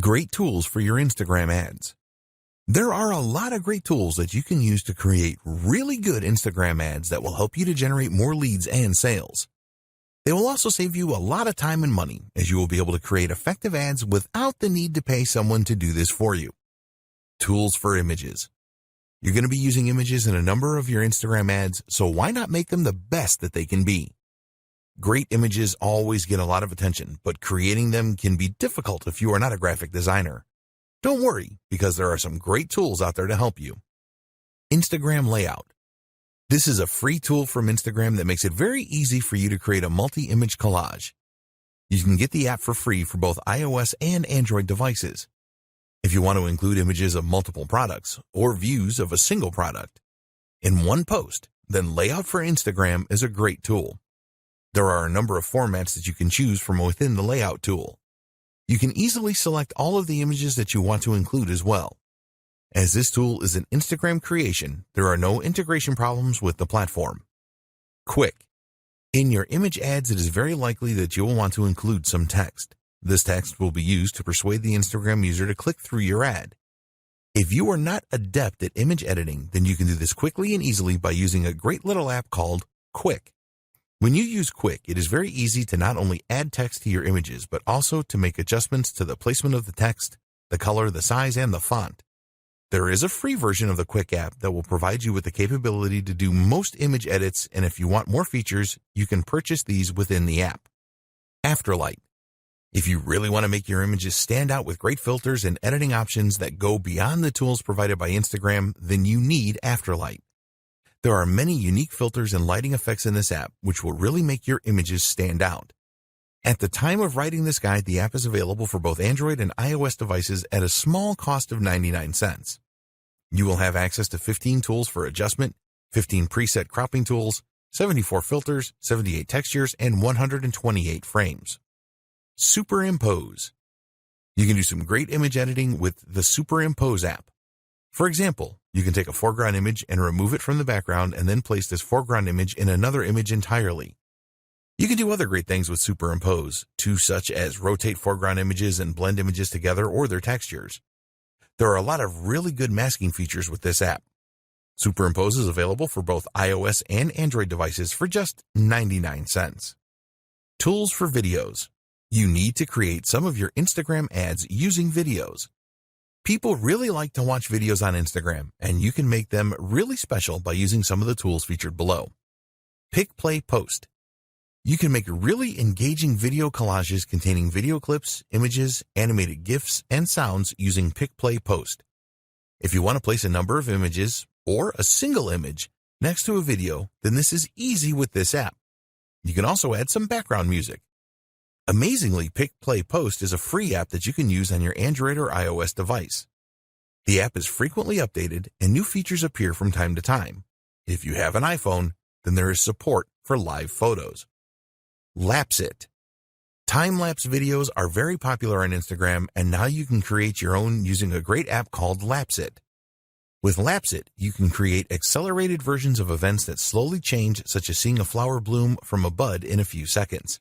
Great tools for your Instagram ads. There are a lot of great tools that you can use to create really good Instagram ads that will help you to generate more leads and sales. They will also save you a lot of time and money, as you will be able to create effective ads without the need to pay someone to do this for you. Tools for images. You're going to be using images in a number of your Instagram ads, so why not make them the best that they can be? Great images always get a lot of attention, but creating them can be difficult if you are not a graphic designer. Don't worry, because there are some great tools out there to help you. Instagram Layout. This is a free tool from Instagram that makes it very easy for you to create a multi-image collage. You can get the app for free for both iOS and Android devices. If you want to include images of multiple products or views of a single product in one post, then Layout for Instagram is a great tool. There are a number of formats that you can choose from within the Layout tool. You can easily select all of the images that you want to include as well. As this tool is an Instagram creation, there are no integration problems with the platform. Quick. In your image ads, it is very likely that you will want to include some text. This text will be used to persuade the Instagram user to click through your ad. If you are not adept at image editing, then you can do this quickly and easily by using a great little app called Quick. When you use Quick, it is very easy to not only add text to your images, but also to make adjustments to the placement of the text, the color, the size, and the font. There is a free version of the Quick app that will provide you with the capability to do most image edits, and if you want more features, you can purchase these within the app. Afterlight. If you really want to make your images stand out with great filters and editing options that go beyond the tools provided by Instagram, then you need Afterlight. There are many unique filters and lighting effects in this app, which will really make your images stand out. At the time of writing this guide, the app is available for both Android and iOS devices at a small cost of 99 cents. You will have access to 15 tools for adjustment, 15 preset cropping tools, 74 filters, 78 textures, and 128 frames. Superimpose. You can do some great image editing with the Superimpose app. For example, you can take a foreground image and remove it from the background and then place this foreground image in another image entirely. You can do other great things with Superimpose, too, such as rotate foreground images and blend images together or their textures. There are a lot of really good masking features with this app. Superimpose is available for both iOS and Android devices for just 99 cents. Tools for videos. You need to create some of your Instagram ads using videos. People really like to watch videos on Instagram, and you can make them really special by using some of the tools featured below. Pick, Play, Post. You can make really engaging video collages containing video clips, images, animated GIFs, and sounds using Pick, Play, Post. If you want to place a number of images, or a single image, next to a video, then this is easy with this app. You can also add some background music. Amazingly, Pick, Play, Post is a free app that you can use on your Android or iOS device. The app is frequently updated, and new features appear from time to time. If you have an iPhone, then there is support for live photos. Lapsit. Time-lapse videos are very popular on Instagram, and now you can create your own using a great app called Lapsit. With Lapsit, you can create accelerated versions of events that slowly change, such as seeing a flower bloom from a bud in a few seconds.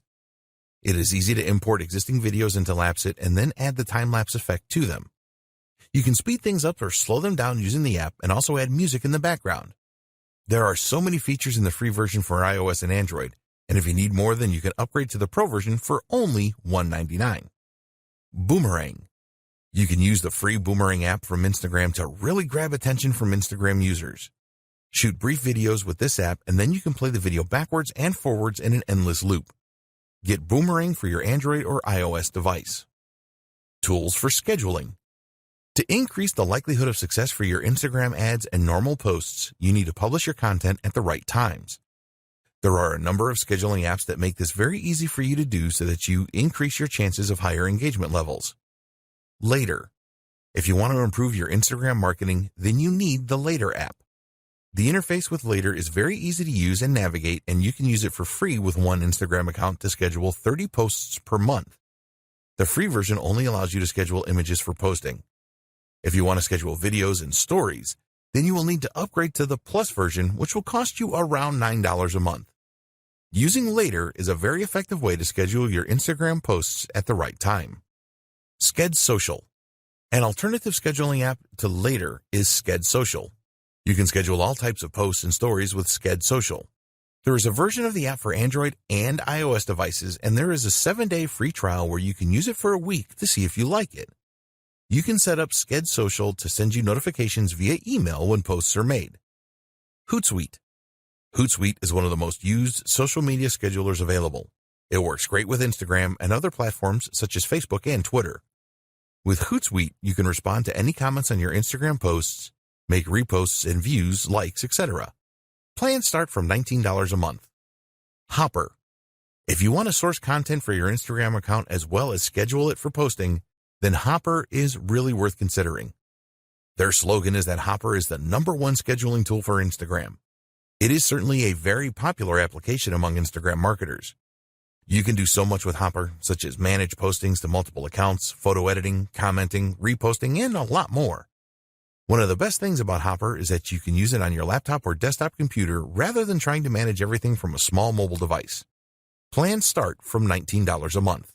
It is easy to import existing videos into Lapsit and then add the time-lapse effect to them. You can speed things up or slow them down using the app and also add music in the background. There are so many features in the free version for iOS and Android, and if you need more, then you can upgrade to the Pro version for only $1.99. Boomerang. You can use the free Boomerang app from Instagram to really grab attention from Instagram users. Shoot brief videos with this app, and then you can play the video backwards and forwards in an endless loop. Get Boomerang for your Android or iOS device. Tools for scheduling. To increase the likelihood of success for your Instagram ads and normal posts, you need to publish your content at the right times. There are a number of scheduling apps that make this very easy for you to do so that you increase your chances of higher engagement levels. Later. If you want to improve your Instagram marketing, then you need the Later app. The interface with Later is very easy to use and navigate, and you can use it for free with one Instagram account to schedule 30 posts per month. The free version only allows you to schedule images for posting. If you want to schedule videos and stories, then you will need to upgrade to the Plus version, which will cost you around $9 a month. Using Later is a very effective way to schedule your Instagram posts at the right time. Sked Social. An alternative scheduling app to Later is Sked Social. You can schedule all types of posts and stories with Sked Social. There is a version of the app for Android and iOS devices, and there is a 7-day free trial where you can use it for a week to see if you like it. You can set up Sked Social to send you notifications via email when posts are made. Hootsuite. Hootsuite is one of the most used social media schedulers available. It works great with Instagram and other platforms such as Facebook and Twitter. With Hootsuite, you can respond to any comments on your Instagram posts, make reposts and views, likes, etc. Plans start from $19 a month. Hopper. If you want to source content for your Instagram account as well as schedule it for posting, then Hopper is really worth considering. Their slogan is that Hopper is the #1 scheduling tool for Instagram. It is certainly a very popular application among Instagram marketers. You can do so much with Hopper, such as manage postings to multiple accounts, photo editing, commenting, reposting, and a lot more. One of the best things about Hopper is that you can use it on your laptop or desktop computer rather than trying to manage everything from a small mobile device. Plans start from $19 a month.